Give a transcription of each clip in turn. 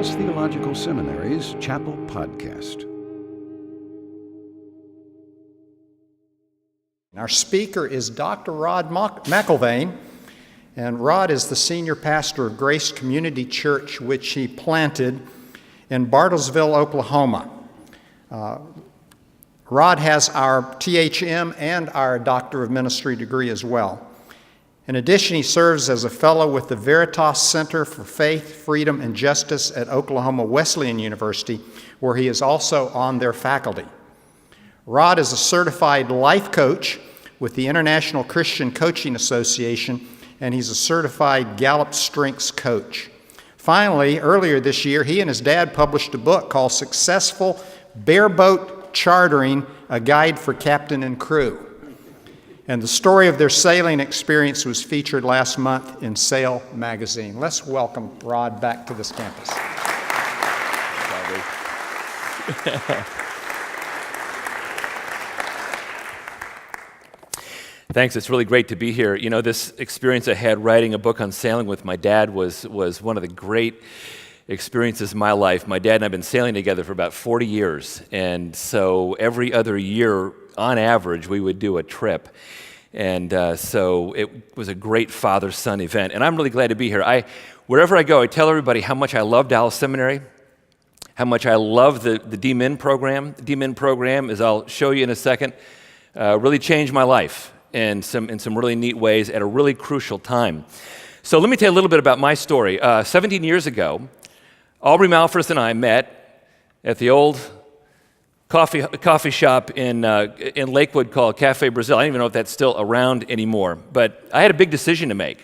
Dallas Theological Seminary's Chapel Podcast. Our speaker is Dr. Rod MacIlvaine, and Rod is the senior pastor of Grace Community Church, which he planted in Bartlesville, Oklahoma. Rod has our THM and our Doctor of Ministry degree as well. In addition, he serves as a fellow with the Veritas Center for Faith, Freedom, and Justice at Oklahoma Wesleyan University, where he is also on their faculty. Rod is a certified life coach with the International Christian Coaching Association, and he's a certified Gallup Strengths coach. Finally, earlier this year, he and his dad published a book called Successful Bareboat Chartering, a Guide for Captain and Crew. And the story of their sailing experience was featured last month in Sail magazine. Let's welcome Rod back to this campus. Thanks. It's really great to be here. You know, this experience I had writing a book on sailing with my dad was one of the great experiences of my life. My dad and I have been sailing together for about 40 years, and so every other year, on average, we would do a trip. And so it was a great father-son event, and I'm really glad to be here. Wherever I go, I tell everybody how much I love Dallas Seminary, how much I love the D-Min program. The D-Min program, as I'll show you in a second, really changed my life in some really neat ways at a really crucial time. So let me tell you a little bit about my story. 17 years ago, Aubrey Malphurs and I met at the old coffee shop in Lakewood called Cafe Brazil. I don't even know if that's still around anymore, but I had a big decision to make.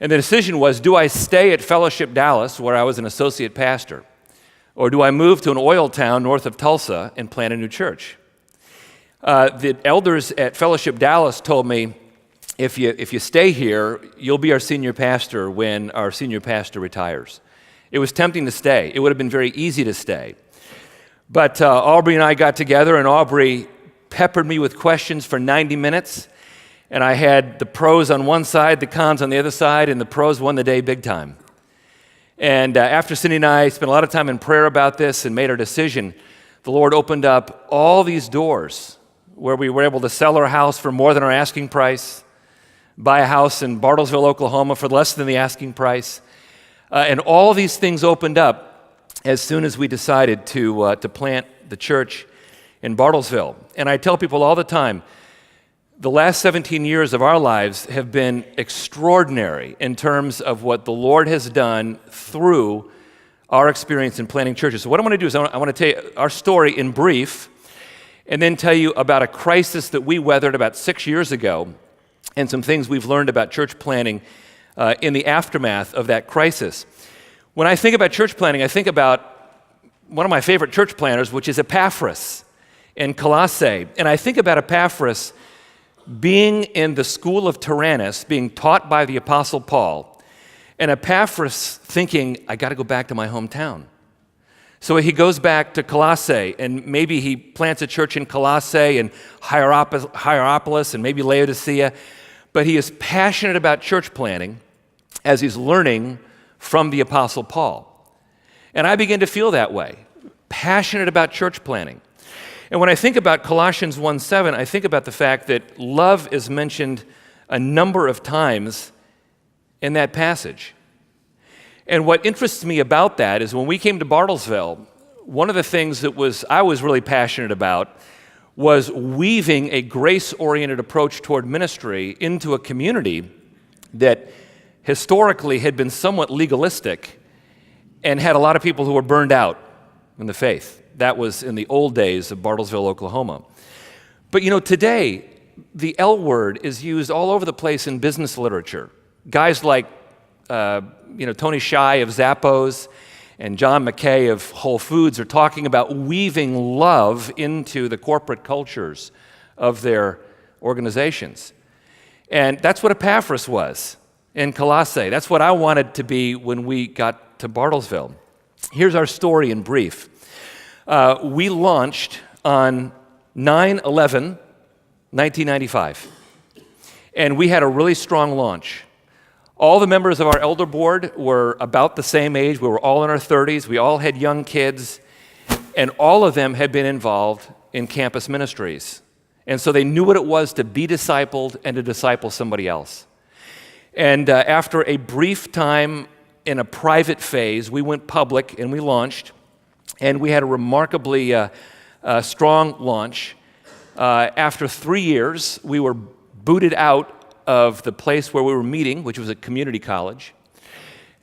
And the decision was, do I stay at Fellowship Dallas, where I was an associate pastor, or do I move to an oil town north of Tulsa and plant a new church? The elders at Fellowship Dallas told me, if you stay here, you'll be our senior pastor when our senior pastor retires. It was tempting to stay. It would have been very easy to stay. But Aubrey and I got together, and Aubrey peppered me with questions for 90 minutes, and I had the pros on one side, the cons on the other side, and the pros won the day big time. And after Cindy and I spent a lot of time in prayer about this and made our decision, the Lord opened up all these doors where we were able to sell our house for more than our asking price, buy a house in Bartlesville, Oklahoma for less than the asking price, and all these things opened up as soon as we decided to plant the church in Bartlesville. And I tell people all the time, the last 17 years of our lives have been extraordinary in terms of what the Lord has done through our experience in planting churches. So what I want to do is I want to tell you our story in brief, and then tell you about a crisis that we weathered about 6 years ago, and some things we've learned about church planting in the aftermath of that crisis. When I think about church planting, I think about one of my favorite church planters, which is Epaphras in Colossae. And I think about Epaphras being in the school of Tyrannus, being taught by the Apostle Paul, and Epaphras thinking, I got to go back to my hometown. So he goes back to Colossae, and maybe he plants a church in Colossae and Hierapolis and maybe Laodicea, but he is passionate about church planting as he's learning from the Apostle Paul. And I begin to feel that way, passionate about church planting. And when I think about Colossians 1:7, I think about the fact that love is mentioned a number of times in that passage. And what interests me about that is when we came to Bartlesville, one of the things that I was really passionate about was weaving a grace-oriented approach toward ministry into a community that historically had been somewhat legalistic and had a lot of people who were burned out in the faith. That was in the old days of Bartlesville, Oklahoma. But you know, today, the L word is used all over the place in business literature. Guys like Tony Shai of Zappos and John McKay of Whole Foods are talking about weaving love into the corporate cultures of their organizations. And that's what Epaphras was in Colossae. That's what I wanted to be when we got to Bartlesville. Here's our story in brief. We launched on 9/11, 1995, and we had a really strong launch. All the members of our elder board were about the same age. We were all in our 30s. We all had young kids, and all of them had been involved in campus ministries. And so they knew what it was to be discipled and to disciple somebody else. And after a brief time in a private phase, we went public and we launched, and we had a remarkably strong launch. After 3 years, we were booted out of the place where we were meeting, which was a community college.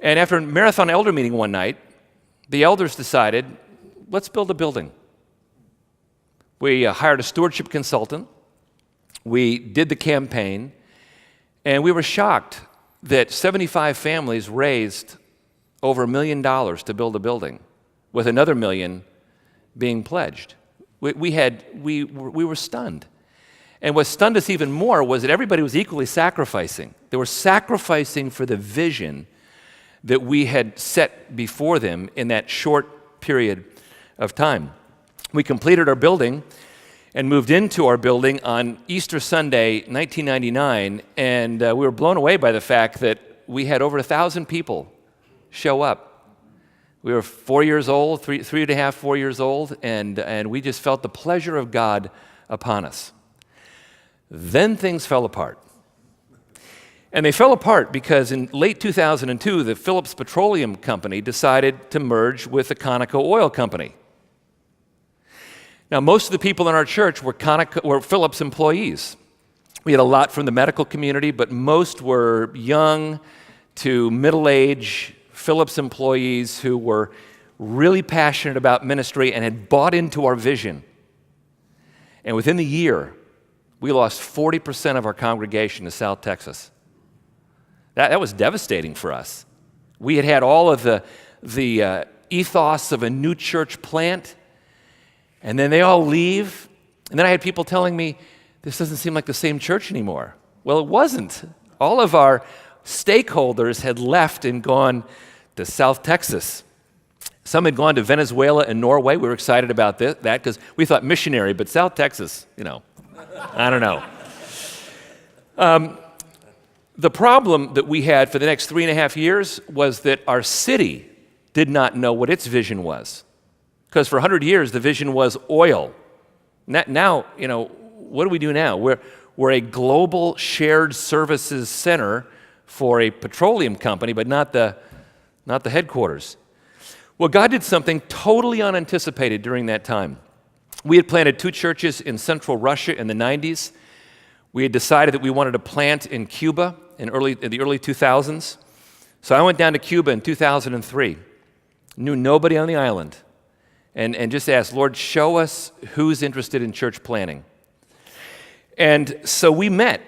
And after a marathon elder meeting one night, the elders decided, let's build a building. We hired a stewardship consultant. We did the campaign, and we were shocked that 75 families raised over $1 million to build a building, with another $1 million being pledged. We were stunned. And what stunned us even more was that everybody was equally sacrificing. They were sacrificing for the vision that we had set before them in that short period of time. We completed our building and moved into our building on Easter Sunday, 1999, and we were blown away by the fact that we had over 1,000 people show up. We were 4 years old, three and a half, 4 years old, and we just felt the pleasure of God upon us. Then things fell apart. And they fell apart because in late 2002, the Phillips Petroleum Company decided to merge with the Conoco Oil Company. Now, most of the people in our church were Phillips employees. We had a lot from the medical community, but most were young to middle-aged Phillips employees who were really passionate about ministry and had bought into our vision. And within the year, we lost 40% of our congregation to South Texas. That was devastating for us. We had had all of the ethos of a new church plant, and then they all leave. And then I had people telling me, this doesn't seem like the same church anymore. Well, it wasn't. All of our stakeholders had left and gone to South Texas. Some had gone to Venezuela and Norway. We were excited about that because we thought missionary, but South Texas, I don't know. The problem that we had for the next 3.5 years was that our city did not know what its vision was. Because for 100 years, the vision was oil. Now, what do we do now? We're a global shared services center for a petroleum company, but not the headquarters. Well, God did something totally unanticipated during that time. We had planted 2 churches in central Russia in the 90s. We had decided that we wanted to plant in Cuba in the early 2000s. So I went down to Cuba in 2003, knew nobody on the island, and just asked, Lord, show us who's interested in church planting. And so we met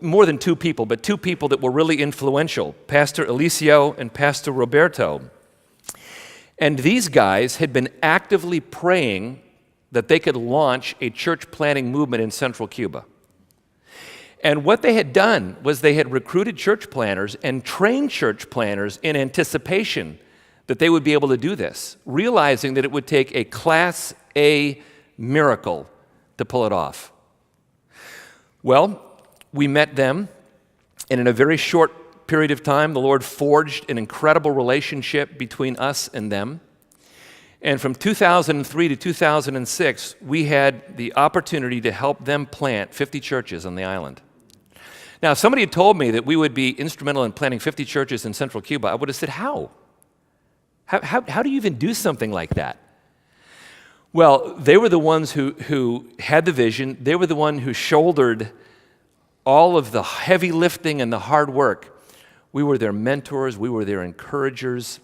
more than 2 people, but 2 people that were really influential, Pastor Eliseo and Pastor Roberto. And these guys had been actively praying that they could launch a church planting movement in central Cuba. And what they had done was they had recruited church planters and trained church planters in anticipation that they would be able to do this, realizing that it would take a Class A miracle to pull it off. Well, we met them, and in a very short period of time, the Lord forged an incredible relationship between us and them. And from 2003 to 2006, we had the opportunity to help them plant 50 churches on the island. Now, if somebody had told me that we would be instrumental in planting 50 churches in central Cuba, I would have said, how? How do you even do something like that? Well, they were the ones who had the vision. They were the one who shouldered all of the heavy lifting and the hard work. We were their mentors. We were their encouragers.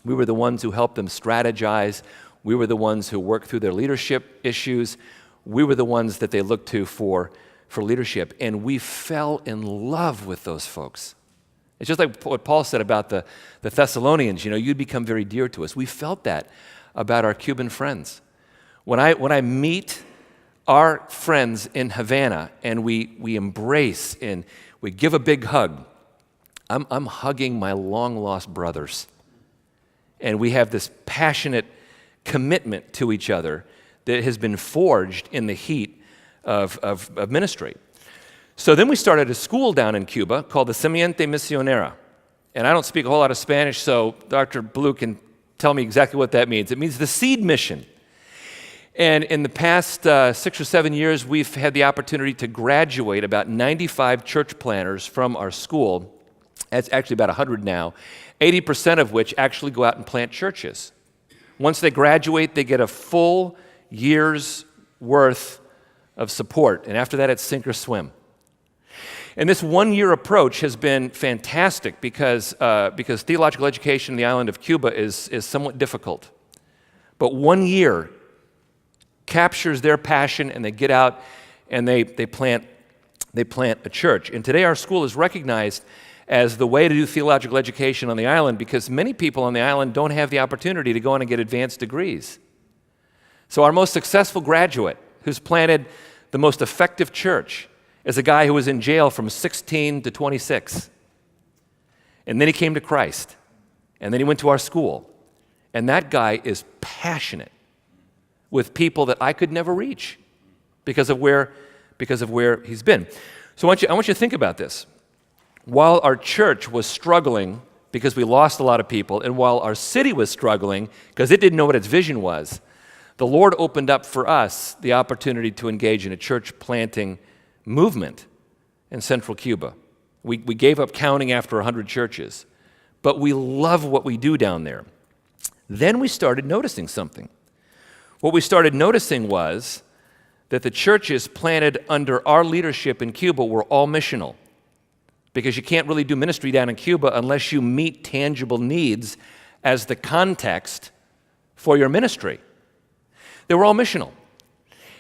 We were the ones who helped them strategize. We were the ones who worked through their leadership issues. We were the ones that they looked to for leadership. And we fell in love with those folks. It's just like what Paul said about the Thessalonians. You'd become very dear to us. We felt that about our Cuban friends. When I meet our friends in Havana and we embrace and we give a big hug, I'm hugging my long-lost brothers. And we have this passionate commitment to each other that has been forged in the heat of ministry. So then we started a school down in Cuba called the Simiente Misionera. And I don't speak a whole lot of Spanish, so Dr. Blue can tell me exactly what that means. It means the seed mission. And in the past 6 or 7 years, we've had the opportunity to graduate about 95 church planters from our school. That's actually about 100 now, 80% of which actually go out and plant churches. Once they graduate, they get a full year's worth of support. And after that, it's sink or swim. And this one-year approach has been fantastic because theological education in the island of Cuba is somewhat difficult. But 1 year captures their passion, and they get out and they plant a church. And today our school is recognized as the way to do theological education on the island because many people on the island don't have the opportunity to go on and get advanced degrees. So our most successful graduate, who's planted the most effective church, is a guy who was in jail from 16 to 26. And then he came to Christ. And then he went to our school. And that guy is passionate with people that I could never reach because of where he's been. So I want you to think about this. While our church was struggling because we lost a lot of people, and while our city was struggling because it didn't know what its vision was, the Lord opened up for us the opportunity to engage in a church planting movement in central Cuba. We gave up counting after 100 churches, but we love what we do down there. Then we started noticing something. What we started noticing was that the churches planted under our leadership in Cuba were all missional, because you can't really do ministry down in Cuba unless you meet tangible needs as the context for your ministry. They were all missional.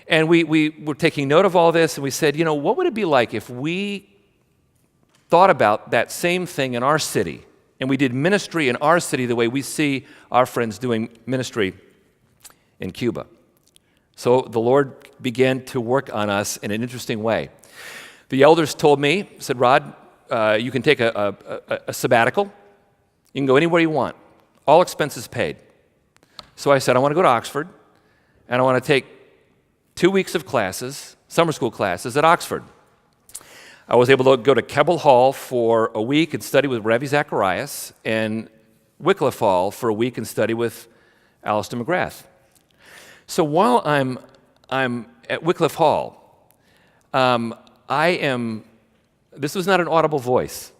And we were taking note of all this, and we said, what would it be like if we thought about that same thing in our city, and we did ministry in our city the way we see our friends doing ministry in Cuba? So the Lord began to work on us in an interesting way. The elders told me, said, Rod, you can take a sabbatical. You can go anywhere you want. All expenses paid. So I said, I want to go to Oxford, and I want to take 2 weeks of classes, summer school classes at Oxford. I was able to go to Keble Hall for a week and study with Ravi Zacharias, and Wycliffe Hall for a week and study with Alistair McGrath. So while I'm at Wycliffe Hall, this was not an audible voice,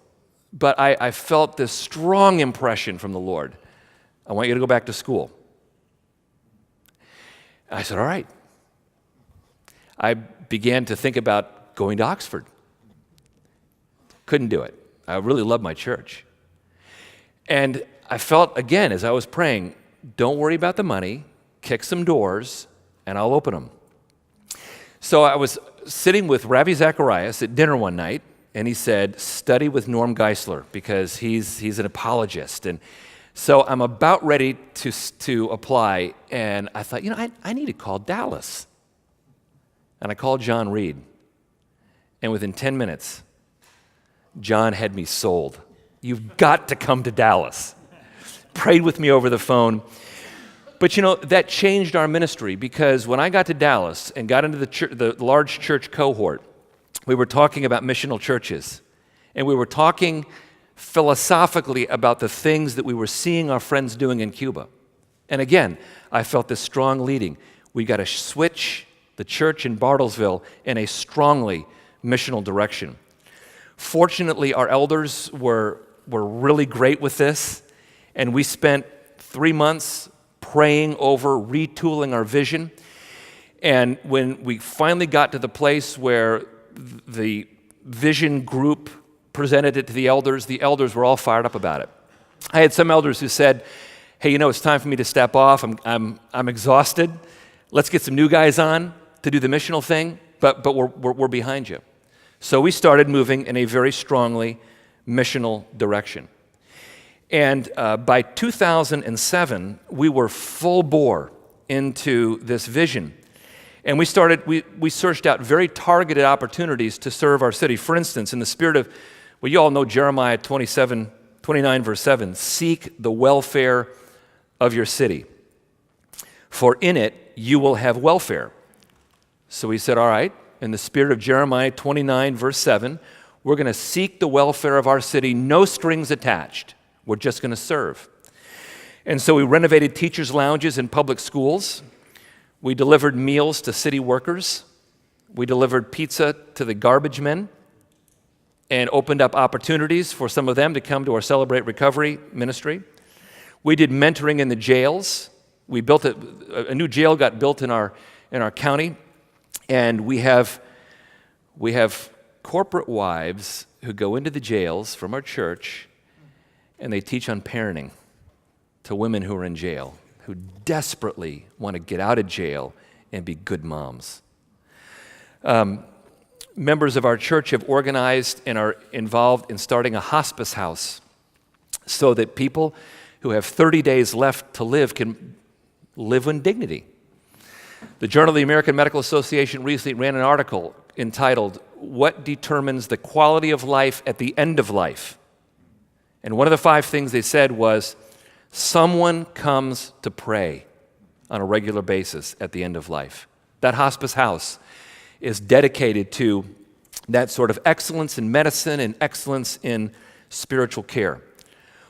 but I felt this strong impression from the Lord. I want you to go back to school. I said, all right. I began to think about going to Oxford. Couldn't do it. I really loved my church. And I felt, again, as I was praying, don't worry about the money, kick some doors, and I'll open them. So I was sitting with Ravi Zacharias at dinner one night, and he said, study with Norm Geisler, because he's an apologist. And so I'm about ready to apply, and I thought, I need to call Dallas. And I called John Reed, and within 10 minutes, John had me sold. You've got to come to Dallas. Prayed with me over the phone. But that changed our ministry, because when I got to Dallas and got into the large church cohort, we were talking about missional churches. And we were talking philosophically about the things that we were seeing our friends doing in Cuba. And again, I felt this strong leading. We got to switch the church in Bartlesville in a strongly missional direction. Fortunately, our elders were really great with this, and we spent 3 months praying over retooling our vision. And when we finally got to the place where the vision group presented it to the elders were all fired up about it. I had some elders who said, hey, it's time for me to step off. I'm exhausted. Let's get some new guys on to do the missional thing, but we're behind you. So we started moving in a very strongly missional direction. And by 2007, we were full bore into this vision. And we searched out very targeted opportunities to serve our city. For instance, in the spirit of, well, you all know Jeremiah 29, verse 7, seek the welfare of your city, for in it you will have welfare. So we said, all right, in the spirit of Jeremiah 29, verse 7. We're going to seek the welfare of our city, no strings attached. We're just going to serve. And so we renovated teachers' lounges in public schools. We delivered meals to city workers. We delivered pizza to the garbage men and opened up opportunities for some of them to come to our Celebrate Recovery ministry. We did mentoring in the jails. We built a new jail got built in our county, and we have corporate wives who go into the jails from our church, and they teach on parenting to women who are in jail, who desperately want to get out of jail and be good moms. Members of our church have organized and are involved in starting a hospice house so that people who have 30 days left to live can live in dignity. The Journal of the American Medical Association recently ran an article entitled, "What Determines the Quality of Life at the End of Life?" And one of the 5 things they said was, someone comes to pray on a regular basis at the end of life. That hospice house is dedicated to that sort of excellence in medicine and excellence in spiritual care.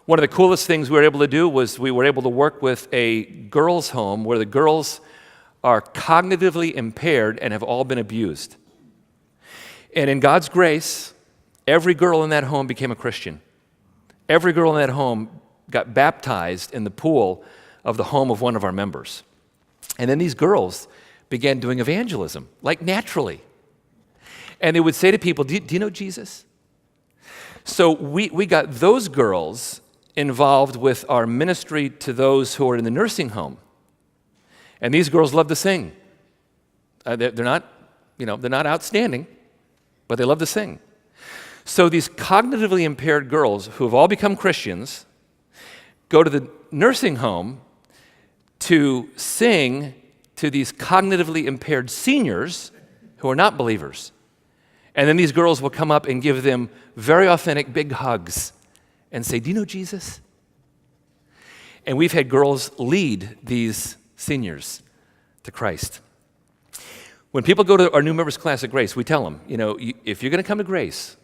One of the coolest things we were able to do was we were able to work with a girls' home where the girls are cognitively impaired and have all been abused. And in God's grace, every girl in that home became a Christian. Every girl in that home got baptized in the pool of the home of one of our members. And then these girls began doing evangelism, like naturally. And they would say to people, do you know Jesus? So we got those girls involved with our ministry to those who are in the nursing home. And these girls love to sing. They're not outstanding, but they love to sing. So these cognitively impaired girls who have all become Christians go to the nursing home to sing to these cognitively impaired seniors who are not believers. And then these girls will come up and give them very authentic big hugs and say, do you know Jesus? And we've had girls lead these seniors to Christ. When people go to our new members class at Grace, we tell them, if you're going to come to Grace,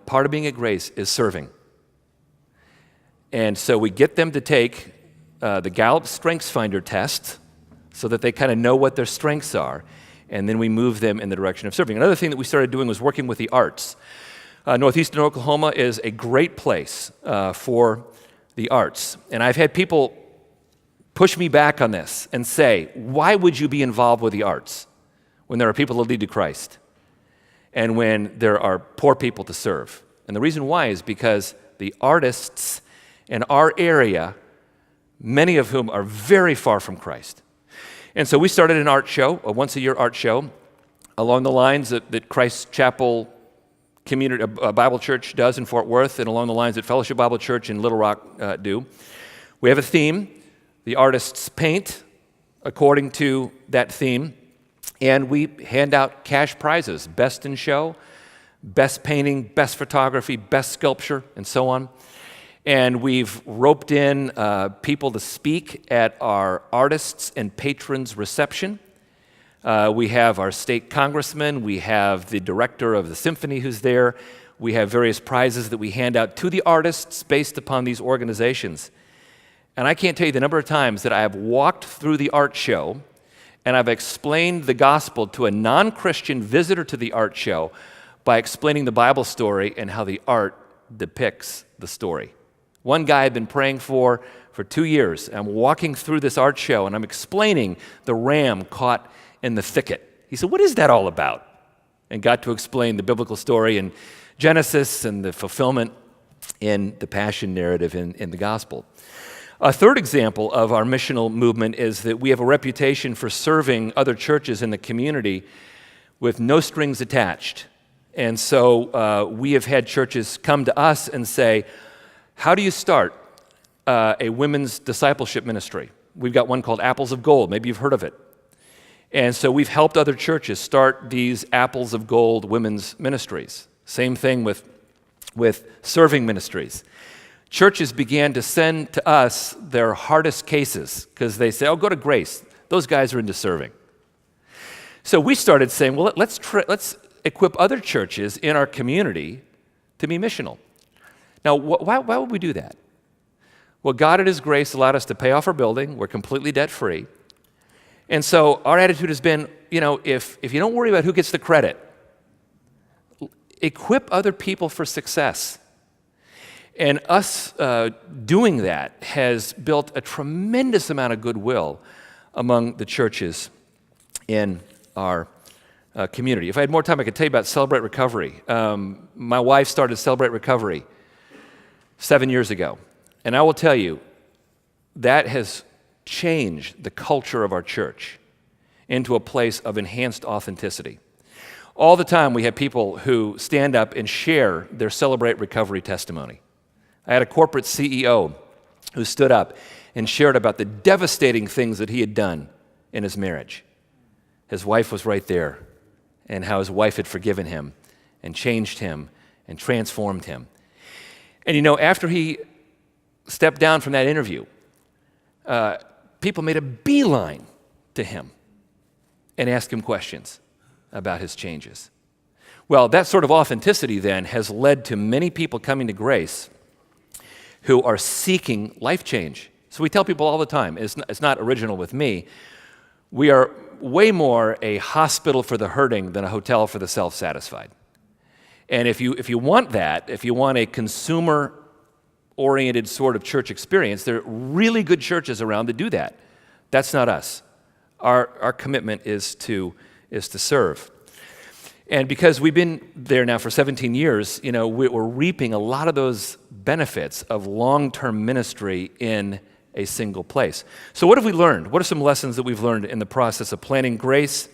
part of being at Grace is serving. And so we get them to take the Gallup Strengths Finder test so that they kind of know what their strengths are, and then we move them in the direction of serving. Another thing that we started doing was working with the arts. Northeastern Oklahoma is a great place for the arts. And I've had people push me back on this and say, why would you be involved with the arts when there are people that lead to Christ and when there are poor people to serve? And the reason why is because the artists in our area, many of whom are very far from Christ. And so we started an art show, a once-a-year art show, along the lines that Christ Chapel Community Bible Church does in Fort Worth, and along the lines that Fellowship Bible Church in Little Rock do. We have a theme. The artists paint according to that theme, and we hand out cash prizes, best in show, best painting, best photography, best sculpture, and so on. And we've roped in people to speak at our artists and patrons reception. We have our state congressman, we have the director of the symphony who's there, we have various prizes that we hand out to the artists based upon these organizations. And I can't tell you the number of times that I have walked through the art show and I've explained the gospel to a non-Christian visitor to the art show by explaining the Bible story and how the art depicts the story. One guy I've been praying for 2 years. I'm walking through this art show and I'm explaining the ram caught in the thicket. He said, what is that all about? And got to explain the biblical story in Genesis and the fulfillment in the passion narrative in the gospel. A third example of our missional movement is that we have a reputation for serving other churches in the community with no strings attached. And so we have had churches come to us and say, how do you start a women's discipleship ministry? We've got one called Apples of Gold. Maybe you've heard of it. And so we've helped other churches start these Apples of Gold women's ministries. Same thing with serving ministries. Churches began to send to us their hardest cases because they say, oh, go to Grace. Those guys are into serving. So we started saying, well, let's equip other churches in our community to be missional. Now, why would we do that? Well, God in His grace allowed us to pay off our building. We're completely debt-free. And so our attitude has been, if you don't worry about who gets the credit, equip other people for success. And us doing that has built a tremendous amount of goodwill among the churches in our community. If I had more time, I could tell you about Celebrate Recovery. My wife started Celebrate Recovery 7 years ago. And I will tell you, that has changed the culture of our church into a place of enhanced authenticity. All the time we have people who stand up and share their Celebrate Recovery testimony. I had a corporate CEO who stood up and shared about the devastating things that he had done in his marriage. His wife was right there, and how his wife had forgiven him and changed him and transformed him. And after he stepped down from that interview, people made a beeline to him and asked him questions about his changes. Well, that sort of authenticity then has led to many people coming to grace who are seeking life change. So we tell people all the time, it's not original with me, we are way more a hospital for the hurting than a hotel for the self-satisfied. And if you want that, if you want a consumer-oriented sort of church experience, there are really good churches around that do that. That's not us. Our commitment is to serve. And because we've been there now for 17 years, we're reaping a lot of those benefits of long-term ministry in a single place. So what have we learned? What are some lessons that we've learned in the process of planning Grace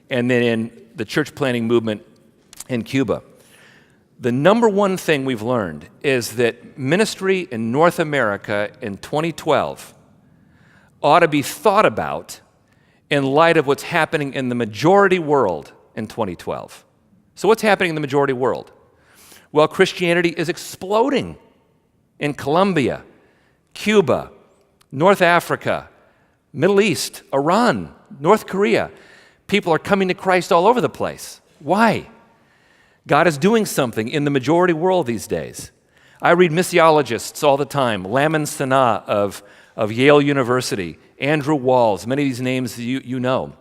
and then in the church planning movement in Cuba? The number one thing we've learned is that ministry in North America in 2012 ought to be thought about in light of what's happening in the majority world in 2012. So what's happening in the majority world? Well, Christianity is exploding in Colombia, Cuba, North Africa, Middle East, Iran, North Korea. People are coming to Christ all over the place. Why? God is doing something in the majority world these days. I read missiologists all the time, Lamin Sannah of Yale University, Andrew Walls, many of these names you know.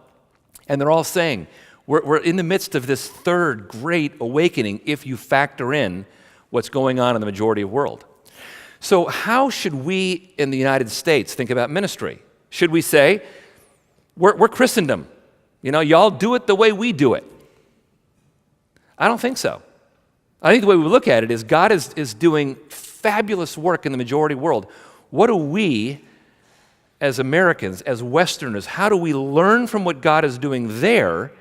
And they're all saying, we're in the midst of this third great awakening if you factor in what's going on in the majority world. So how should we in the United States think about ministry? Should we say, we're Christendom. Y'all do it the way we do it. I don't think so. I think the way we look at it is God is doing fabulous work in the majority world. What do we, as Americans, as Westerners, how do we learn from what God is doing there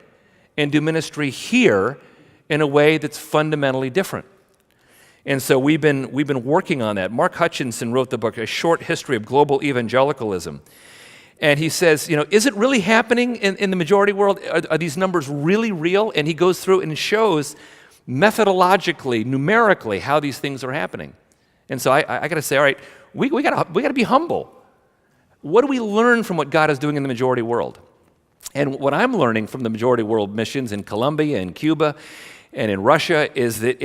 and do ministry here in a way that's fundamentally different? And so we've been working on that. Mark Hutchinson wrote the book, A Short History of Global Evangelicalism. And he says, is it really happening in the majority world? Are these numbers really real? And he goes through and shows methodologically, numerically, how these things are happening. And so I got to say, all right, we got to be humble. What do we learn from what God is doing in the majority world? And what I'm learning from the majority world missions in Colombia and Cuba and in Russia is that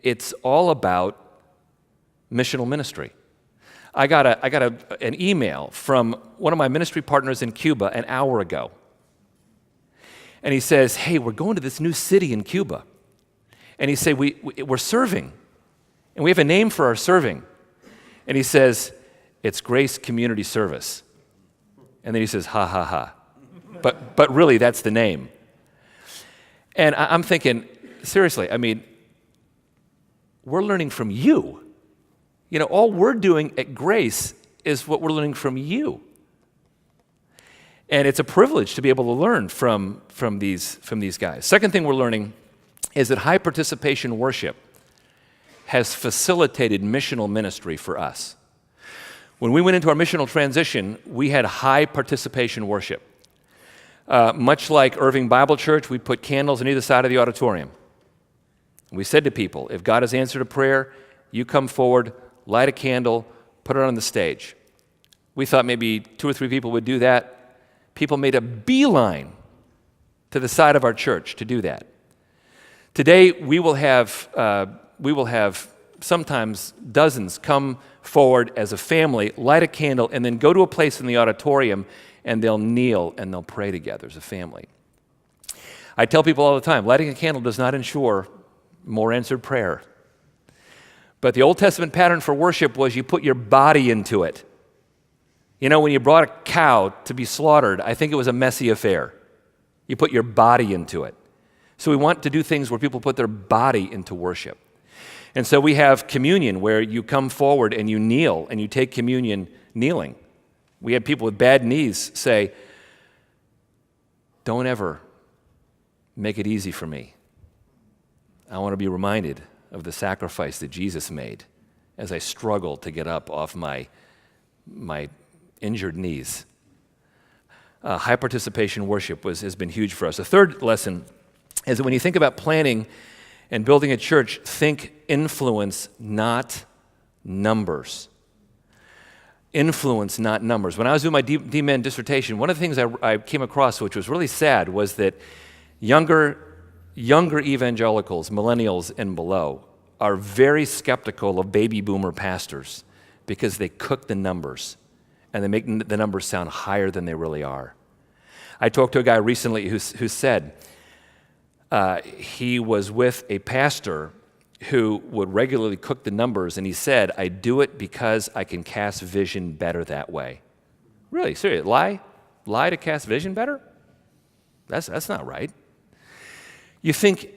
it's all about missional ministry. I got an email from one of my ministry partners in Cuba an hour ago. And he says, hey, we're going to this new city in Cuba. And he said, we're serving. And we have a name for our serving. And he says, it's Grace Community Service. And then he says, ha, ha, ha. But really, that's the name. And I'm thinking, seriously, we're learning from you. All we're doing at Grace is what we're learning from you. And it's a privilege to be able to learn from these guys. Second thing we're learning is that high participation worship has facilitated missional ministry for us. When we went into our missional transition, we had high participation worship. Much like Irving Bible Church, we put candles on either side of the auditorium. We said to people, if God has answered a prayer, you come forward, light a candle, put it on the stage. We thought maybe 2 or 3 people would do that. People made a beeline to the side of our church to do that. Today, we will have sometimes dozens come forward as a family, light a candle, and then go to a place in the auditorium, and they'll kneel and they'll pray together as a family. I tell people all the time, lighting a candle does not ensure more answered prayer. But the Old Testament pattern for worship was you put your body into it. You know, when you brought a cow to be slaughtered, I think it was a messy affair. You put your body into it. So we want to do things where people put their body into worship. And so we have communion where you come forward and you kneel and you take communion kneeling. We had people with bad knees say, "Don't ever make it easy for me. I want to be reminded of the sacrifice that Jesus made as I struggle to get up off my injured knees." High participation worship has been huge for us. The third lesson is that when you think about planning and building a church, think influence, not numbers. Influence, not numbers. When I was doing my D-Min dissertation, one of the things I came across, which was really sad, was that younger evangelicals, millennials and below, are very skeptical of baby boomer pastors because they cook the numbers and they make the numbers sound higher than they really are. I talked to a guy recently who said he was with a pastor who would regularly cook the numbers, and he said, "I do it because I can cast vision better that way." Really, serious? Lie to cast vision better? That's not right. You think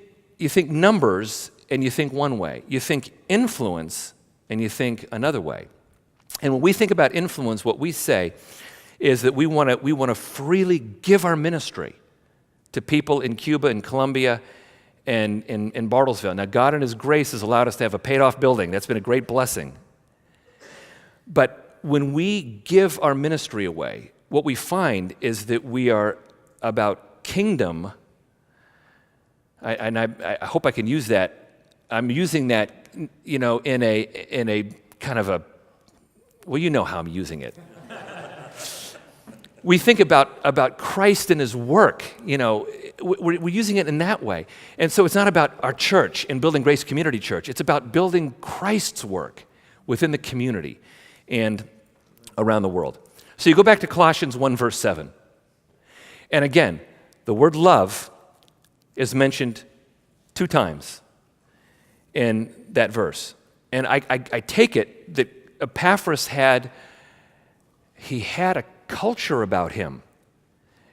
numbers and you think one way. You think influence and you think another way. And when we think about influence, what we say is that we want to freely give our ministry to people in Cuba and Colombia and in Bartlesville. Now, God in His grace has allowed us to have a paid-off building. That's been a great blessing. But when we give our ministry away, what we find is that we are about kingdom. I hope I can use that. I'm using that, you know, in a kind of a, well, you know how I'm using it. We think about Christ and His work, you know, we're using it in that way. And so it's not about our church and building Grace Community Church. It's about building Christ's work within the community and around the world. So you go back to Colossians 1, verse 7. And again, the word love is mentioned 2 times in that verse. And I take it that Epaphras had a culture about him.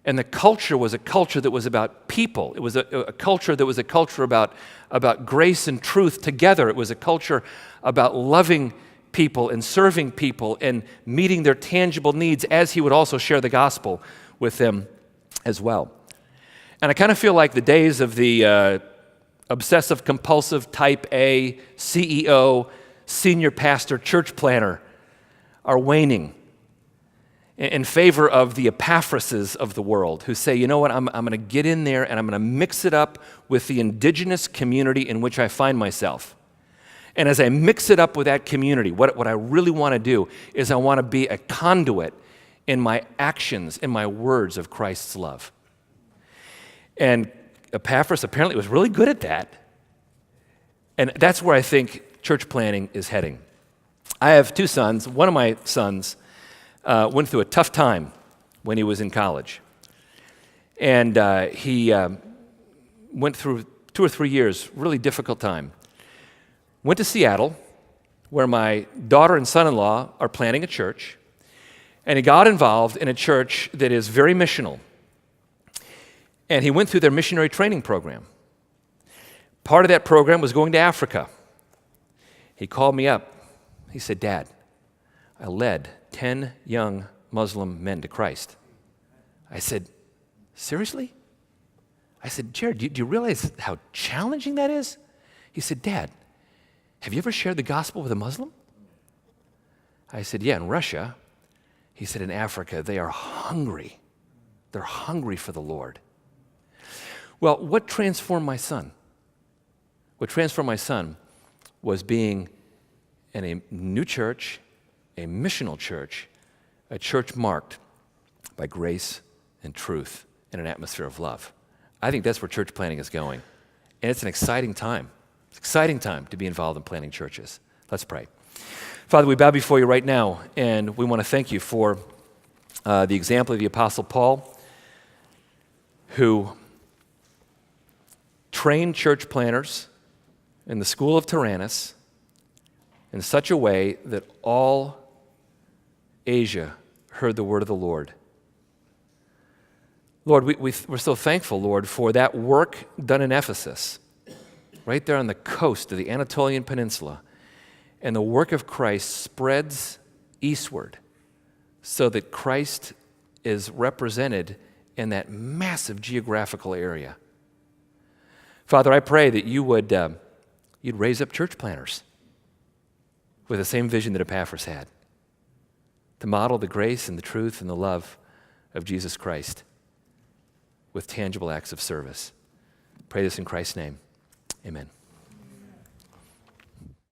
And the culture was a culture that was about people. It was a culture that was a culture about grace and truth together. It was a culture about loving people and serving people and meeting their tangible needs, as he would also share the gospel with them as well. And I kind of feel like the days of the obsessive compulsive type A, CEO, senior pastor, church planner are waning in favor of the Epaphrases of the world who say, you know what, I'm going to get in there and I'm going to mix it up with the indigenous community in which I find myself. And as I mix it up with that community, what I really want to do is I want to be a conduit in my actions, in my words of Christ's love. And Epaphras apparently was really good at that. And that's where I think church planning is heading. I have 2 sons. One of my sons went through a tough time when he was in college. And he went through 2 or 3 years, really difficult time. Went to Seattle, where my daughter and son-in-law are planning a church. And he got involved in a church that is very missional. And he went through their missionary training program. Part of that program was going to Africa. He called me up. He said, "Dad, I led 10 young Muslim men to Christ." I said, "Seriously?" I said, "Jared, do you realize how challenging that is?" He said, "Dad, have you ever shared the gospel with a Muslim?" I said, "Yeah, in Russia." He said, "In Africa, they are hungry. They're hungry for the Lord." Well, what transformed my son? What transformed my son was being in a new church, a missional church, a church marked by grace and truth and an atmosphere of love. I think that's where church planting is going. And it's an exciting time. It's an exciting time to be involved in planting churches. Let's pray. Father, we bow before you right now, and we want to thank you for the example of the Apostle Paul, who trained church planters in the school of Tyrannus in such a way that all Asia heard the word of the Lord. Lord, we're so thankful, Lord, for that work done in Ephesus, right there on the coast of the Anatolian Peninsula. And the work of Christ spreads eastward so that Christ is represented in that massive geographical area. Father, I pray that you'd raise up church planters with the same vision that Epaphras had, to model the grace and the truth and the love of Jesus Christ with tangible acts of service. Pray this in Christ's name. Amen.